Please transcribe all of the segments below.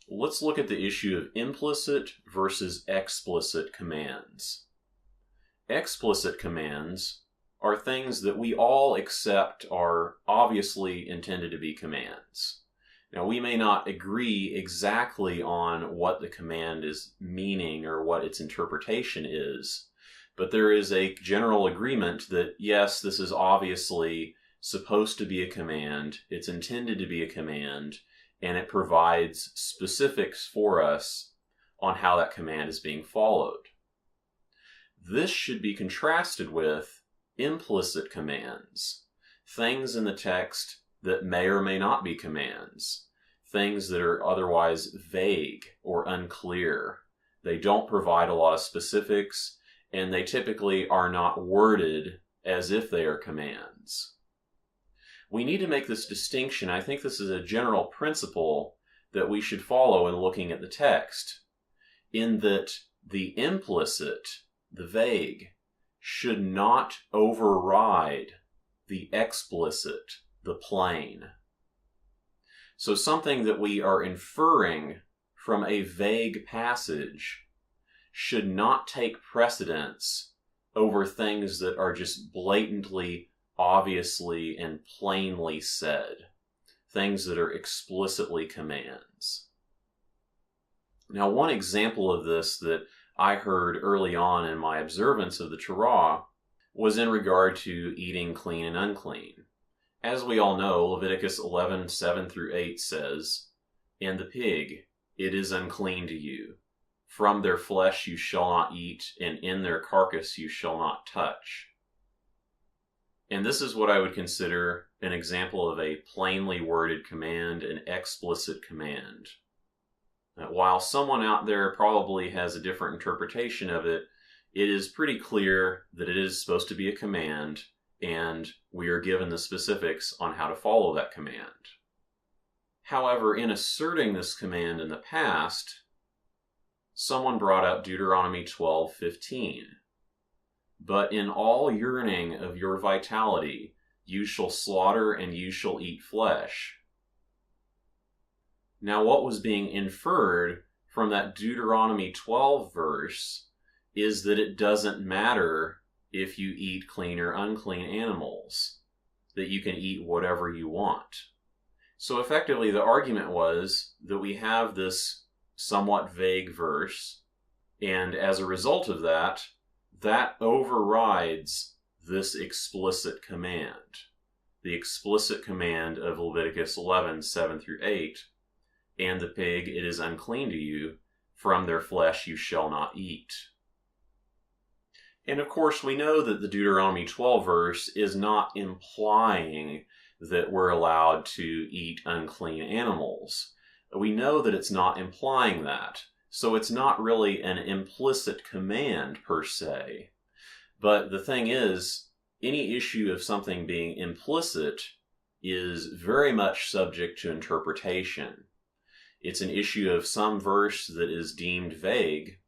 Let's look at the issue of implicit versus explicit commands. Explicit commands are things that we all accept are obviously intended to be commands. Now, we may not agree exactly on what the command is meaning or what its interpretation is, but there is a general agreement that, yes, this is obviously supposed to be a command, it's intended to be a command, and it provides specifics for us on how that command is being followed. This should be contrasted with implicit commands, things in the text that may or may not be commands, things that are otherwise vague or unclear. They don't provide a lot of specifics, and they typically are not worded as if they are commands. We need to make this distinction. I think this is a general principle that we should follow in looking at the text, in that the implicit, the vague, should not override the explicit, the plain. So something that we are inferring from a vague passage should not take precedence over things that are just blatantly, obviously, and plainly said, things that are explicitly commands. Now, one example of this that I heard early on in my observance of the Torah was in regard to eating clean and unclean. As we all know, Leviticus 11:7-8 says, "And the pig, it is unclean to you. From their flesh you shall not eat, and in their carcass you shall not touch." And this is what I would consider an example of a plainly worded command, an explicit command. While someone out there probably has a different interpretation of it, it is pretty clear that it is supposed to be a command, and we are given the specifics on how to follow that command. However, in asserting this command in the past, someone brought up Deuteronomy 12:15. "But in all yearning of your vitality, you shall slaughter and you shall eat flesh." Now, what was being inferred from that Deuteronomy 12 verse is that it doesn't matter if you eat clean or unclean animals, that you can eat whatever you want. So effectively, the argument was that we have this somewhat vague verse, and as a result of that, that overrides this explicit command, the explicit command of Leviticus 11:7-8, "And the pig, it is unclean to you, from their flesh you shall not eat." And of course, we know that the Deuteronomy 12 verse is not implying that we're allowed to eat unclean animals. We know that it's not implying that. So it's not really an implicit command per se. But the thing is, any issue of something being implicit is very much subject to interpretation. It's an issue of some verse that is deemed vague,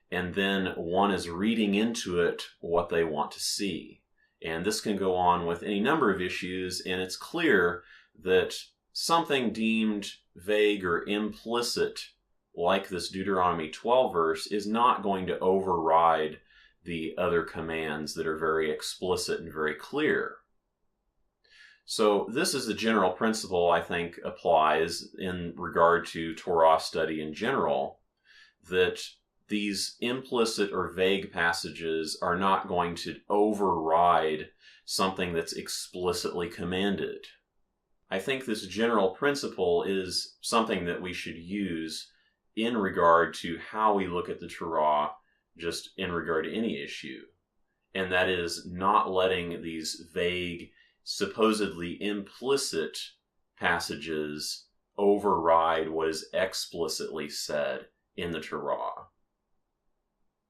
and then one is reading into it what they want to see. And this can go on with any number of issues, and it's clear that something deemed vague or implicit, like this Deuteronomy 12 verse, is not going to override the other commands that are very explicit and very clear. So this is the general principle I think applies in regard to Torah study in general, that these implicit or vague passages are not going to override something that's explicitly commanded. I think this general principle is something that we should use in regard to how we look at the Torah, just in regard to any issue. And that is not letting these vague, supposedly implicit passages override what is explicitly said in the Torah.